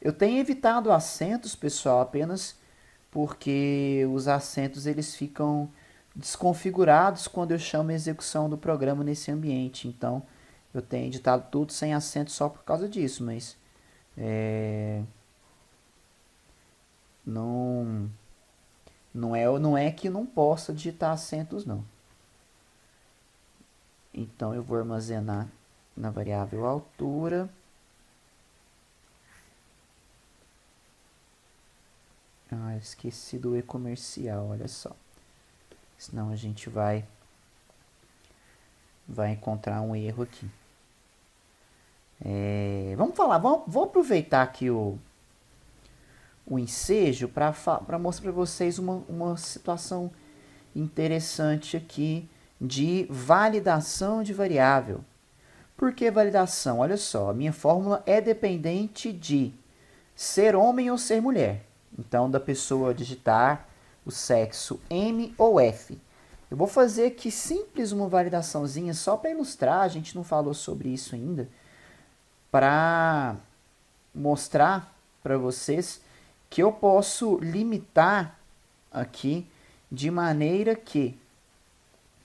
Eu tenho evitado acentos, pessoal, apenas porque os acentos eles ficam desconfigurados quando eu chamo a execução do programa nesse ambiente. Então, eu tenho editado tudo sem acento só por causa disso, mas não é que não possa digitar acentos, não. Então, eu vou armazenar na variável altura. Ah, eu esqueci do e-comercial, olha só. Senão a gente vai encontrar um erro aqui. Vamos falar, vou aproveitar aqui o ensejo para mostrar para vocês uma situação interessante aqui de validação de variável. Por que validação? Olha só, a minha fórmula é dependente de ser homem ou ser mulher. Então, da pessoa digitar o sexo M ou F. Eu vou fazer aqui simples uma validaçãozinha só para ilustrar, a gente não falou sobre isso ainda, para mostrar para vocês que eu posso limitar aqui de maneira que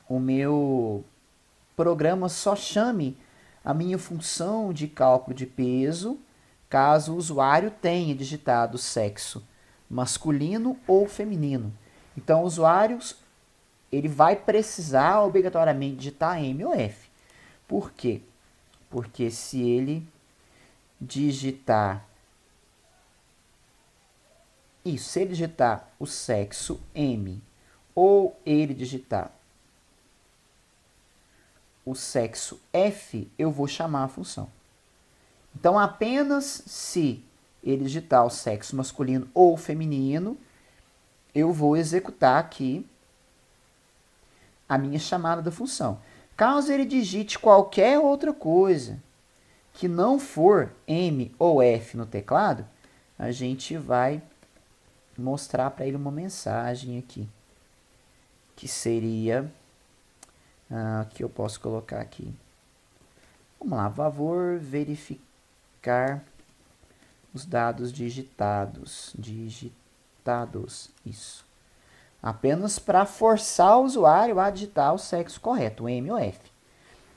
o meu programa só chame a minha função de cálculo de peso caso o usuário tenha digitado sexo masculino ou feminino. Então, o usuário ele vai precisar obrigatoriamente digitar M ou F. Por quê? Porque se ele digitar isso, se ele digitar o sexo M ou ele digitar o sexo F, eu vou chamar a função. Então, apenas se ele digitar o sexo masculino ou feminino, eu vou executar aqui a minha chamada da função. Caso ele digite qualquer outra coisa que não for M ou F no teclado, a gente vai mostrar para ele uma mensagem aqui, que seria, que eu posso colocar aqui. Vamos lá, favor verificar os dados digitados. Isso. Apenas para forçar o usuário a digitar o sexo correto, o M ou F.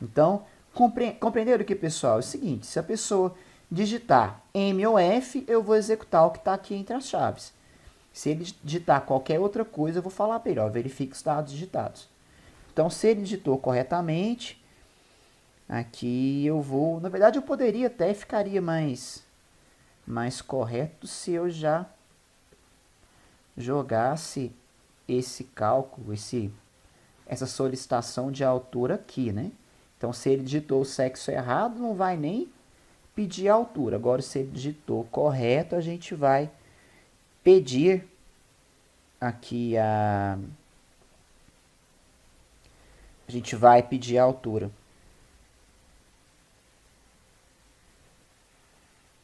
Então, compreenderam aqui, pessoal? É o seguinte, se a pessoa digitar M ou F, eu vou executar o que está aqui entre as chaves. Se ele digitar qualquer outra coisa, eu vou falar para ele, ó, verifique os dados digitados. Então, se ele digitou corretamente, aqui eu vou... Na verdade, eu poderia até, ficaria mais correto se eu já jogasse esse cálculo, essa solicitação de altura aqui, né? Então, se ele digitou o sexo errado, não vai nem pedir a altura. Agora, se ele digitou correto, a gente vai pedir aqui a gente vai pedir a altura.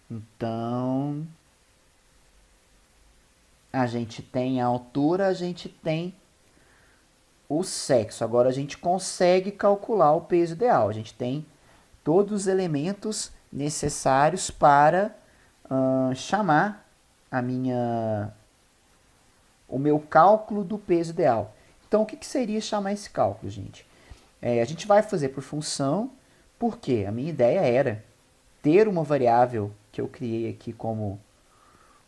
Então, a gente tem a altura, a gente tem o sexo. Agora, a gente consegue calcular o peso ideal. A gente tem todos os elementos necessários para chamar o meu cálculo do peso ideal. Então, o que seria chamar esse cálculo, gente? A gente vai fazer por função, porque a minha ideia era ter uma variável que eu criei aqui como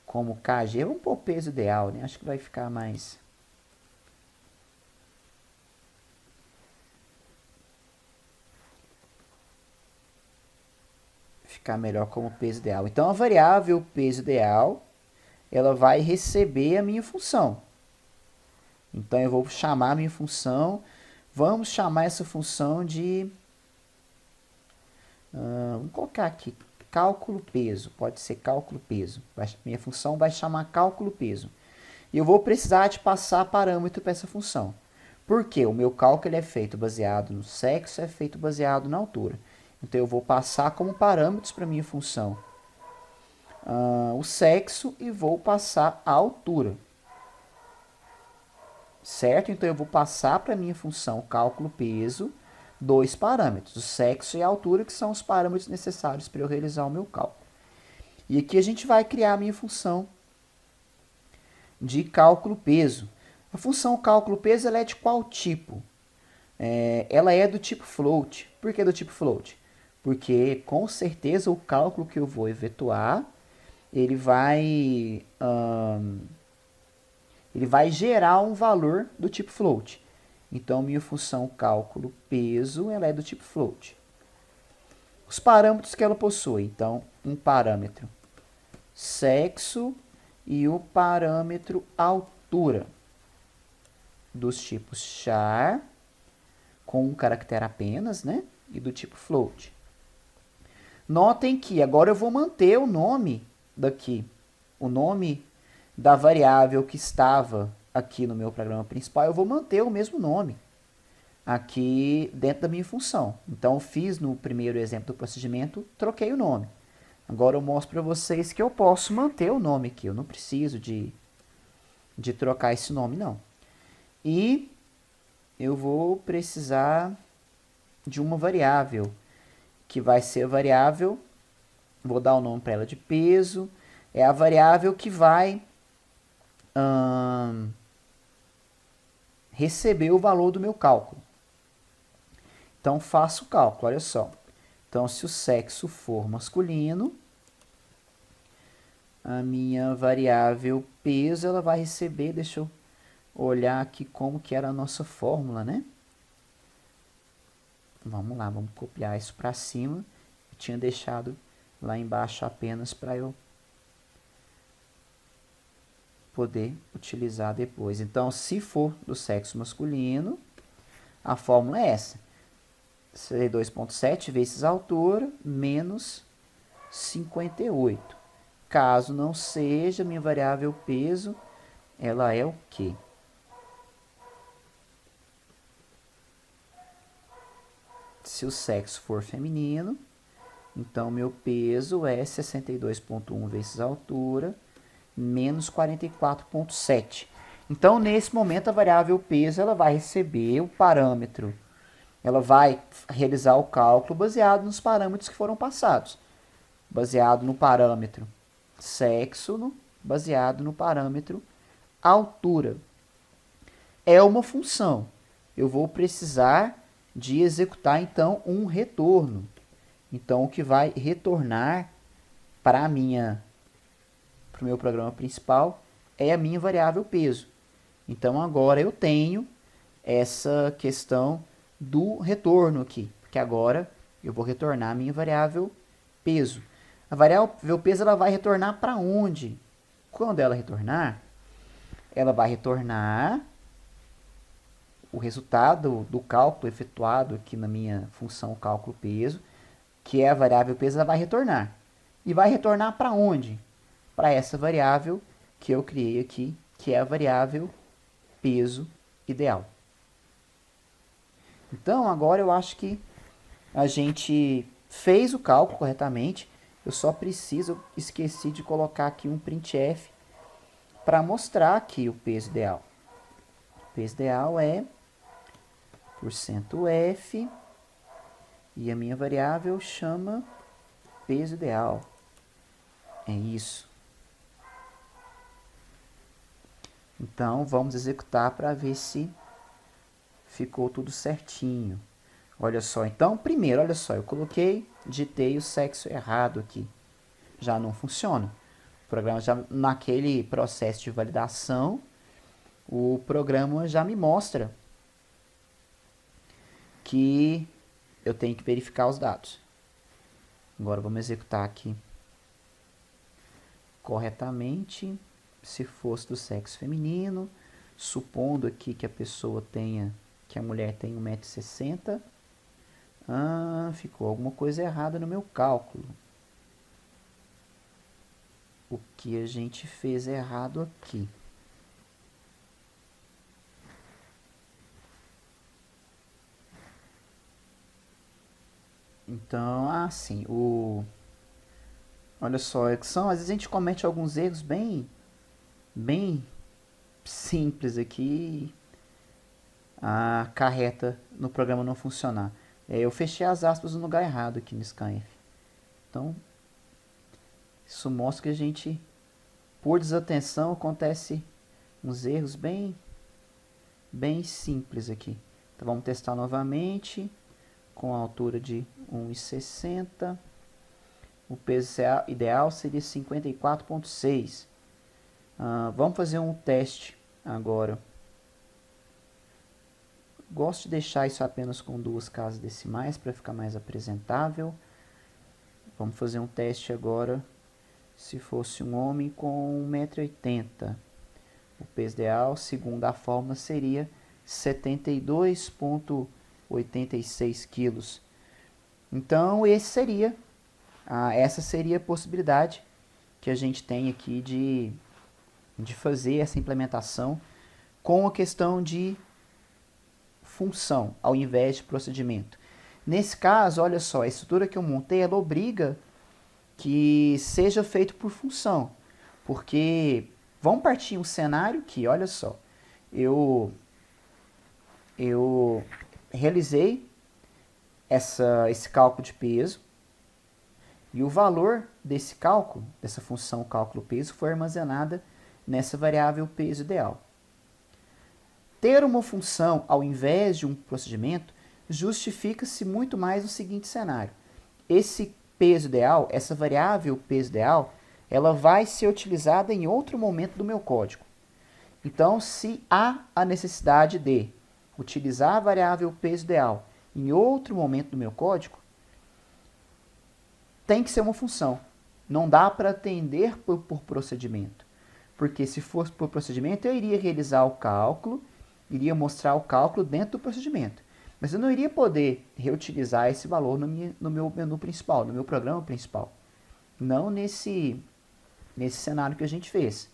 KG. Vamos pôr o peso ideal, né? Acho que vai ficar mais... ficar melhor como peso ideal. Então, a variável peso ideal, ela vai receber a minha função. Então, eu vou chamar a minha função. Vamos chamar essa função de... vamos colocar aqui, cálculo peso. Pode ser cálculo peso. Minha função vai chamar cálculo peso. E eu vou precisar de passar parâmetro para essa função. Porque o meu cálculo é feito baseado no sexo, é feito baseado na altura. Então, eu vou passar como parâmetros para minha função o sexo e vou passar a altura. Certo? Então eu vou passar para a minha função cálculo peso dois parâmetros, o sexo e a altura, que são os parâmetros necessários para eu realizar o meu cálculo. E aqui a gente vai criar a minha função de cálculo peso. A função cálculo peso ela é de qual tipo? Ela é do tipo float. Por que do tipo float? Porque com certeza o cálculo que eu vou efetuar ele vai gerar um valor do tipo float. Então, minha função cálculo peso ela é do tipo float. Os parâmetros que ela possui. Então, um parâmetro sexo e o parâmetro altura. Dos tipos char, com um caractere apenas, né? E do tipo float. Notem que agora eu vou manter o nome daqui. O nome da variável que estava aqui no meu programa principal, eu vou manter o mesmo nome aqui dentro da minha função. Então, eu fiz no primeiro exemplo do procedimento, troquei o nome. Agora eu mostro para vocês que eu posso manter o nome aqui. Eu não preciso de trocar esse nome, não. E eu vou precisar de uma variável, que vai ser a variável, vou dar o nome para ela de peso, é a variável que vai receber o valor do meu cálculo. Então, faço o cálculo, olha só. Então, se o sexo for masculino, a minha variável peso, ela vai receber, deixa eu olhar aqui como que era a nossa fórmula, né? Vamos lá, vamos copiar isso para cima. Eu tinha deixado lá embaixo apenas para eu poder utilizar depois. Então, se for do sexo masculino, a fórmula é essa. 2,7 vezes a altura, menos 58. Caso não seja, minha variável peso, ela é o quê? Se o sexo for feminino, então meu peso é 62,1 vezes a altura, menos 44,7. Então, nesse momento, a variável peso ela vai receber o parâmetro. Ela vai realizar o cálculo baseado nos parâmetros que foram passados. Baseado no parâmetro sexo, baseado no parâmetro altura. É uma função. Eu vou precisar de executar, então, um retorno. Então, o que vai retornar para o meu programa principal é a minha variável peso. Então, agora eu tenho essa questão do retorno aqui, porque agora eu vou retornar a minha variável peso. A variável peso ela vai retornar para onde? Quando ela retornar, ela vai retornar o resultado do cálculo efetuado aqui na minha função cálculo peso, que é a variável peso, ela vai retornar. E vai retornar para onde? Para essa variável que eu criei aqui, que é a variável peso ideal. Então, agora eu acho que a gente fez o cálculo corretamente. Eu só esqueci de colocar aqui um printf para mostrar aqui o peso ideal. O peso ideal é %f e a minha variável chama peso ideal. É isso. Então, vamos executar para ver se ficou tudo certinho. Olha só, então, primeiro, olha só, eu digitei o sexo errado aqui. Já não funciona. O programa já, naquele processo de validação, o programa já me mostra que eu tenho que verificar os dados. Agora vamos executar aqui corretamente. Se fosse do sexo feminino, supondo aqui que a mulher tem 1,60 m, ficou alguma coisa errada no meu cálculo. O que a gente fez errado aqui? Então, sim, Olha só, às vezes a gente comete alguns erros bem simples aqui, acarreta no programa não funcionar. Eu fechei as aspas no lugar errado aqui no scanf. Então, isso mostra que a gente, por desatenção, acontece uns erros bem simples aqui. Então vamos testar novamente com a altura de 1,60. O peso ideal seria 54,6. Vamos fazer um teste agora. Gosto de deixar isso apenas com 2 casas decimais para ficar mais apresentável. Vamos fazer um teste agora se fosse um homem com 1,80 m. O peso ideal, segundo a fórmula, seria 72,86 kg. Então, essa seria a possibilidade que a gente tem aqui de fazer essa implementação com a questão de função, ao invés de procedimento. Nesse caso, olha só, a estrutura que eu montei, ela obriga que seja feito por função. Porque, vamos partir um cenário que, olha só, eu realizei esse cálculo de peso, e o valor desse cálculo, dessa função cálculo peso, foi armazenada nessa variável peso ideal. Ter uma função ao invés de um procedimento justifica-se muito mais no seguinte cenário. Esse peso ideal, essa variável peso ideal, ela vai ser utilizada em outro momento do meu código. Então, se há a necessidade de utilizar a variável peso ideal em outro momento do meu código, tem que ser uma função. Não dá para atender por procedimento. Porque se fosse por procedimento, eu iria realizar o cálculo, iria mostrar o cálculo dentro do procedimento. Mas eu não iria poder reutilizar esse valor no meu menu principal, no meu programa principal. Não nesse cenário que a gente fez.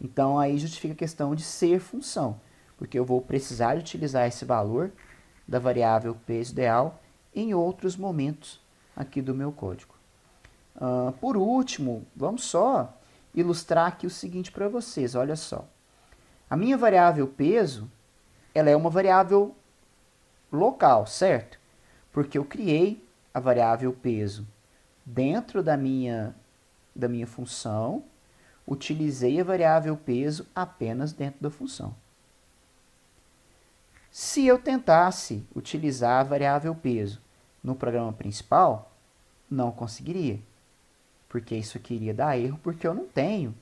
Então, aí justifica a questão de ser função. Porque eu vou precisar de utilizar esse valor da variável peso ideal em outros momentos aqui do meu código. Por último, vamos só ilustrar aqui o seguinte para vocês. Olha só. A minha variável peso, ela é uma variável local, certo? Porque eu criei a variável peso dentro da minha função, utilizei a variável peso apenas dentro da função. Se eu tentasse utilizar a variável peso no programa principal, não conseguiria. Porque isso aqui iria dar erro, porque eu não tenho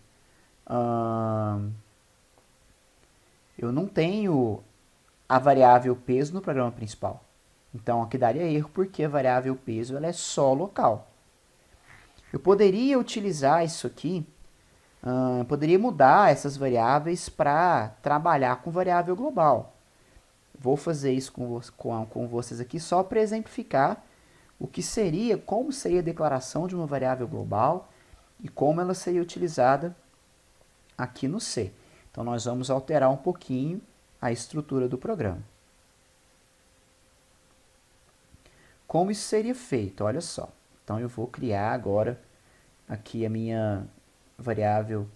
a variável peso no programa principal. Então, aqui daria erro, porque a variável peso ela é só local. Eu poderia utilizar isso aqui, poderia mudar essas variáveis para trabalhar com variável global. Vou fazer isso com vocês aqui só para exemplificar como seria a declaração de uma variável global e como ela seria utilizada aqui no C. Então, nós vamos alterar um pouquinho a estrutura do programa. Como isso seria feito? Olha só. Então, eu vou criar agora aqui a minha variável.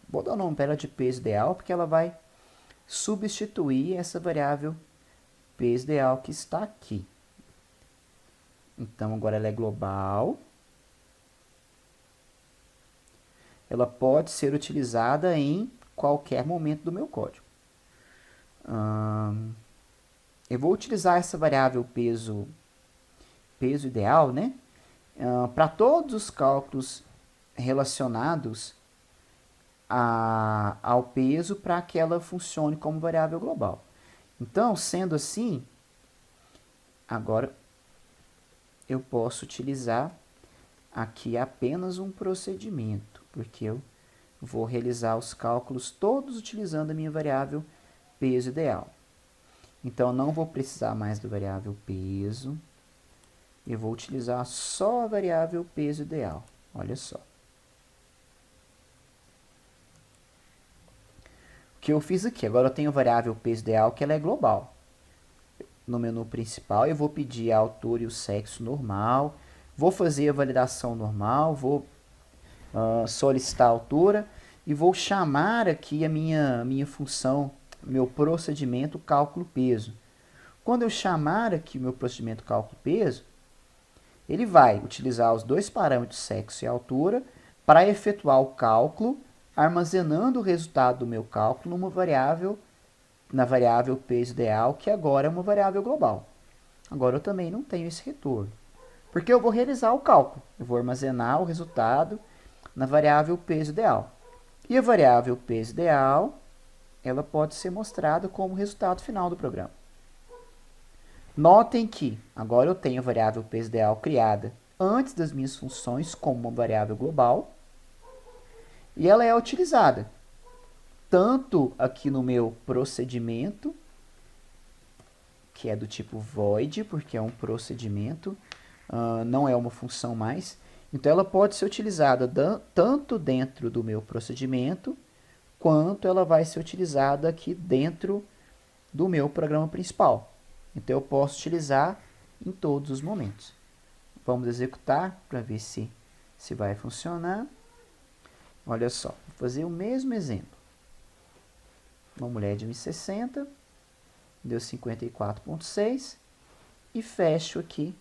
Vou dar o nome para ela de peso ideal, porque ela vai substituir essa variável peso ideal que está aqui. Então, agora ela é global. Ela pode ser utilizada em qualquer momento do meu código. Eu vou utilizar essa variável peso ideal, né? Para todos os cálculos relacionados ao peso, para que ela funcione como variável global. Então, sendo assim, agora eu posso utilizar aqui apenas um procedimento, porque eu vou realizar os cálculos todos utilizando a minha variável peso ideal. Então, eu não vou precisar mais da variável peso, eu vou utilizar só a variável peso ideal. Olha só. O que eu fiz aqui? Agora eu tenho a variável peso ideal, que ela é global. No menu principal, eu vou pedir a altura e o sexo normal, vou fazer a validação normal, vou solicitar a altura e vou chamar aqui a minha função, meu procedimento cálculo peso. Quando eu chamar aqui o meu procedimento cálculo peso, ele vai utilizar os dois parâmetros sexo e altura para efetuar o cálculo, armazenando o resultado do meu cálculo na variável peso ideal, que agora é uma variável global. Agora eu também não tenho esse retorno, porque eu vou realizar o cálculo. Eu vou armazenar o resultado na variável peso ideal. E a variável peso ideal, ela pode ser mostrada como resultado final do programa. Notem que agora eu tenho a variável peso ideal criada antes das minhas funções como uma variável global, e ela é utilizada tanto aqui no meu procedimento, que é do tipo void, porque é um procedimento, não é uma função mais. Então, ela pode ser utilizada tanto dentro do meu procedimento, quanto ela vai ser utilizada aqui dentro do meu programa principal. Então, eu posso utilizar em todos os momentos. Vamos executar para ver se vai funcionar. Olha só, vou fazer o mesmo exemplo. Uma mulher de 1,60, deu 54,6 e fecho aqui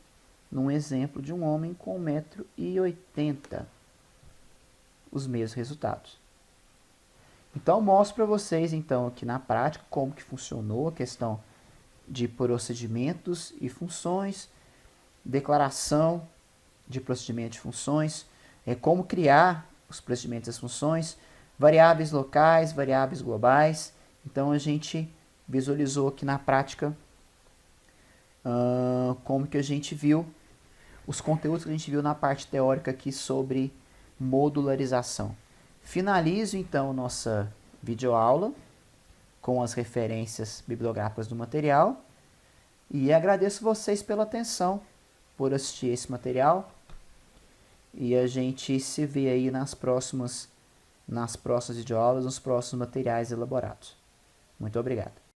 num exemplo de um homem com 1,80 m. Os mesmos resultados. Então, mostro para vocês, então, aqui na prática, como que funcionou a questão de procedimentos e funções, declaração de procedimento de funções, como criar os procedimentos e as funções, variáveis locais, variáveis globais. Então, a gente visualizou aqui na prática como que a gente viu os conteúdos que a gente viu na parte teórica aqui sobre modularização. Finalizo então nossa videoaula com as referências bibliográficas do material e agradeço vocês pela atenção, por assistir esse material, e a gente se vê aí nas próximas videoaulas, nos próximos materiais elaborados. Muito obrigado.